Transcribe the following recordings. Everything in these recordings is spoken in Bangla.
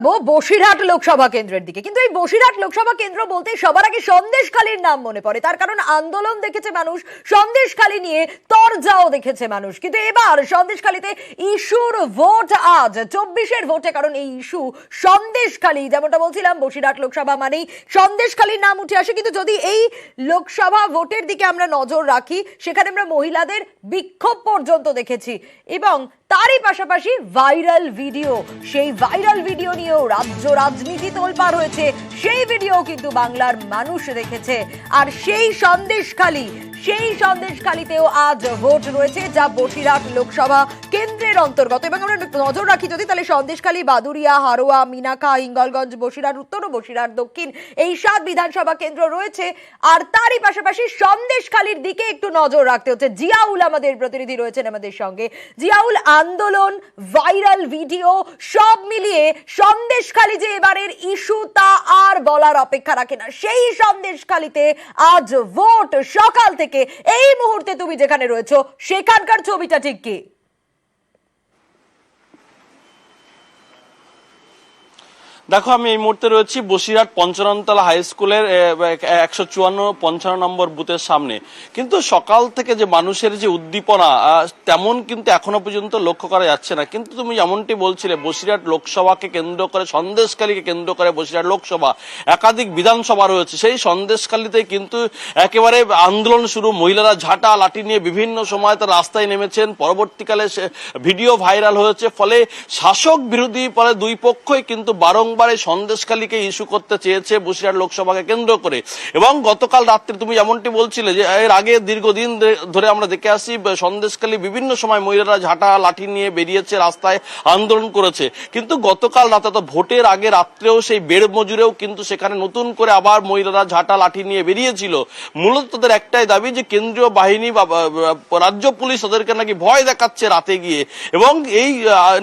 বসিরহাট লোকসভা কেন্দ্রের দিকে, কিন্তু এই বসিরহাট লোকসভা কেন্দ্র বলতে সবার আগে সন্দেশখালীর নাম মনে পড়ে। তার কারণ আন্দোলন দেখেছে মানুষ, সন্দেশখালী নিয়ে তরজাও দেখেছে মানুষ। কিন্তু এবার সন্দেশখালীতে ইস্যুর ভোট, আজ 24-এর ভোটে, কারণ এই ইস্যু সন্দেশখালী, যেমনটা বলছিলাম বসিরহাট লোকসভা মানেই সন্দেশখালীর নাম উঠে আসে। কিন্তু যদি এই লোকসভা ভোটের দিকে আমরা নজর রাখি, সেখানে আমরা মহিলাদের বিক্ষোভ পর্যন্ত দেখেছি এবং তারই পাশাপাশি ভাইরাল ভিডিও, সেই ভাইরাল ভিডিও নিয়েও রাজ্য রাজনীতি তোলপাড় হয়েছে। সেই ভিডিও কিন্তু বাংলার মানুষ দেখেছে। আর সেই সন্দেশখালীতেও আজ ভোট রয়েছে, যা বসিরহাট লোকসভা কেন্দ্রের অন্তর্গত। এবং আমরা নজর রাখি যদি, তাহলে সন্দেশখালী, বাদুরিয়া, হারোয়া, মিনাখা, হিঙ্গলগঞ্জ, বসিরহাট উত্তর ও বসিরহাট দক্ষিণ, এই 7 বিধানসভা কেন্দ্র রয়েছে। আর তারই পাশাপাশি সন্দেশখালীর দিকে একটু নজর রাখতে হচ্ছে। জিয়াউল আমাদের প্রতিনিধি রয়েছেন আমাদের সঙ্গে। জিয়াউল, আন্দোলন, ভাইরাল ভিডিও সব মিলিয়ে সন্দেশখালী যে এবারের ইস্যু, তা আর বলার অপেক্ষা রাখে না। সেই সন্দেশখালীতে আজ ভোট সকাল থেকে। এই মুহূর্তে তুমি যেখানে রয়েছো, সেখানকার ছবিটা ঠিক কি? দেখো, আমি এই মুহূর্তে রয়েছি বসিরহাট পঞ্চাননতলা হাই স্কুলের 154-55 নম্বর বুথের সামনে। কিন্তু সকাল থেকে যে মানুষের যে উদ্দীপনা, তেমন কিন্তু এখনো পর্যন্ত লক্ষ্য করা যাচ্ছে না। কিন্তু তুমি যেমনটি বলছিলে, বসিরহাট লোকসভাকে কেন্দ্র করে, সন্দেশখালীকে কেন্দ্র করে বসিরহাট লোকসভা, একাধিক বিধানসভা রয়েছে। সেই সন্দেশখালীতে কিন্তু একেবারে আন্দোলন শুরু। মহিলারা ঝাঁটা লাঠি নিয়ে বিভিন্ন সময় তার রাস্তায় নেমেছেন। পরবর্তীকালে ভিডিও ভাইরাল হয়েছে। ফলে শাসক বিরোধী ফলে দুই পক্ষই কিন্তু বারংবার সন্দেশখালীকে ইস্যু করতে চেয়েছে বসিরহাট লোকসভাকে কেন্দ্র করে। এবং গতকাল রাত্রে তুমি যেমনটি বলছিলে যে এর আগে দীর্ঘদিন ধরে আমরা দেখে আসি সন্দেশখালী বিভিন্ন সময় মহিলারা ঝাঁটা লাঠি নিয়ে বেরিয়েছে, রাস্তায় আন্দোলন করেছে। কিন্তু গতকাল রাতে, তো ভোটের আগে রাত্রেও, সেই বেড় মজুরেও কিন্তু সেখানে নতুন করে আবার মহিলারা ঝাঁটা লাঠি নিয়ে বেরিয়েছিল। মূলত তাদের একটাই দাবি যে কেন্দ্রীয় বাহিনী বা রাজ্য পুলিশ তাদেরকে নাকি ভয় দেখাচ্ছে রাতে গিয়ে, এবং এই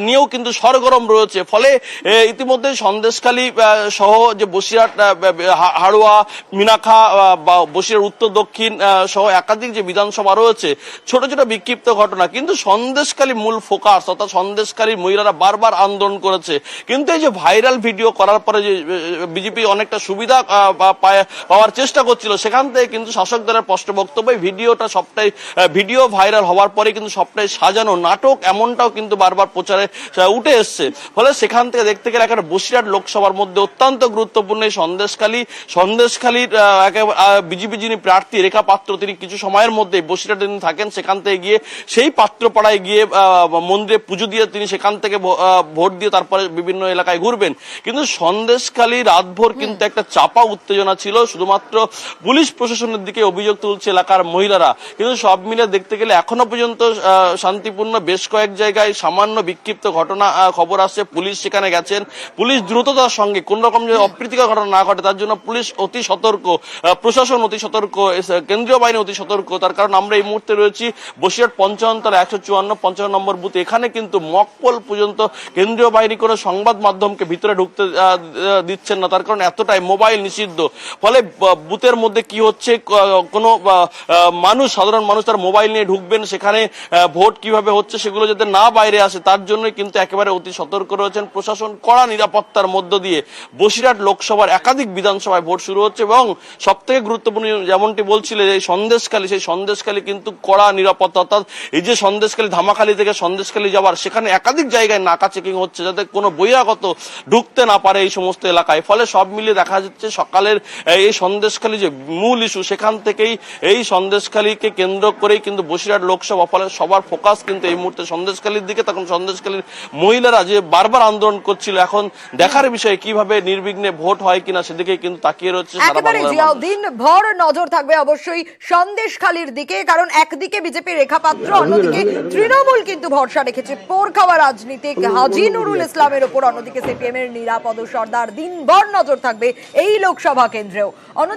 নিয়েও কিন্তু সরগরম রয়েছে। ফলে ইতিমধ্যে সন্দেশখালী সহ যে বসিরহাট, হাড়োয়া, মিনাখা বা বসিরহাট উত্তর দক্ষিণ সহ একাধিক যে বিধানসভা রয়েছে, ছোট ছোট বিক্ষিপ্ত ঘটনা। কিন্তু সন্দেশখালী মূল ফোকাস, অর্থাৎ সন্দেশখালীর মহিলারা বারবার আন্দোলন করেছে। কিন্তু এই যে ভাইরাল ভিডিও করার পরে যে বিজেপি অনেকটা সুবিধা পাওয়ার চেষ্টা করছিল, সেখান থেকে কিন্তু শাসক দলের স্পষ্ট বক্তব্য, ভিডিওটা সবটাই ভিডিও ভাইরাল হওয়ার পরে কিন্তু সবটাই সাজানো নাটক, এমনটাও কিন্তু বারবার প্রচারে উঠে এসছে। ফলে সেখান থেকে দেখতে গেলে একটা বসিরহাট লোকসভার মধ্যে অত্যন্ত গুরুত্বপূর্ণ এই সন্দেশখালীর বিজেপি যিনি প্রার্থী রেখা পাত্র, তিনি কিছু সময়ের মধ্যে বসিরহাটে তিনি থাকেন, সেখান থেকে গিয়ে সেই পাত্রপাড়ায় গিয়ে মন্দিরে পুজো দিয়ে তিনি সেখান থেকে ভোট দিয়ে তারপরে বিভিন্ন এলাকায় ঘুরবেন। কিন্তু সন্দেশখালী রাতভর কিন্তু একটা চাপা উত্তেজনা ছিল। শুধুমাত্র পুলিশ প্রশাসনের দিকে অভিযোগ তুলছে এলাকার মহিলারা। কিন্তু সব মিলে দেখতে গেলে এখনো পর্যন্ত শান্তিপূর্ণ। বেশ কয়েক জায়গায় সামান্য বিক্ষিপ্ত ঘটনা খবর আসছে, পুলিশ সেখানে গেছেন। পুলিশ দ্রুততার সঙ্গে কোন রকম যে অপ্রীতিকর ঘটনা না ঘটে তার জন্য পুলিশ অতি সতর্ক, প্রশাসন অতি সতর্ক, কেন্দ্রীয় বাহিনী অতি সতর্ক। তার কারণ আমরা এই মুহূর্তে রয়েছি বসিরহাট পঞ্চাননতলা 154-55 নম্বর বুথ। এখানে কিন্তু মকপল পর্যন্ত কেন্দ্রীয় বাহিনী কোনো সংবাদ মাধ্যমকে ভিতরে ঢুকতে দিচ্ছেন না। তার কারণ এতটাই মোবাইল নিষিদ্ধ। ফলে বুথের মধ্যে কি হচ্ছে, কোনো মানুষ, সাধারণ মানুষ তার মোবাইল নিয়ে ঢুকবেন, সেখানে ভোট কিভাবে হচ্ছে সেগুলো যাতে না বাইরে আসে, তার জন্যই কিন্তু একেবারে অতি সতর্ক রয়েছেন প্রশাসন। কড়া নিরাপত্তার মধ্য দিয়ে বসিরহাট লোকসভার একাধিক বিধানসভায় ভোট শুরু হচ্ছে। এবং সব থেকে গুরুত্বপূর্ণ, যেমনটি বলছিলে, এই সন্দেশখালী, সেই সন্দেশখালী কিন্তু কড়া নিরাপত্তা, অর্থাৎ এই যে সন্দেশখালী ধামাখালী থেকে সন্দেশখালী যাওয়ার, সেখানে একাধিক জায়গায় নাকা চেকিং হচ্ছে যাতে কোনো বহিরাগত ঢুকতে না পারে এই সমস্ত এলাকায়। ফলে সব মিলিয়ে দেখা যাচ্ছে সকালের এই সন্দেশখালী যে মূল ইস্যু, সেখান থেকেই এই সন্দেশখালীকে কেন্দ্র করেই কিন্তু বসিরহাট লোকসভা। ফলে সবার ফোকাস কিন্তু এই মুহূর্তে সন্দেশখালীর দিকে। তখন সন্দেশখালীর মহিলারা যে বারবার আন্দোলন করছিল, এখন দেখার বিষয় কিভাবে নির্বিঘ্নে ভোট হয় কিনা সেদিকে কিন্তু তাকিয়ে রয়েছে সারা বাংলা। দিন ভর নজর থাকবে অবশ্যই সন্দেশখালীর দিকে, কারণ একদিকে বিজেপি রেখা পাত্র, অন্যদিকে তৃণমূল কিন্তু ভরসা রেখেছে পোর খাওয়া রাজনীতিক হাজী নুরুল ইসলামের উপর, অন্যদিকে সিপিএম এর নিরাপদ সর্দার। দিনভর নজর থাকবে এই লোকসভা কেন্দ্রেও।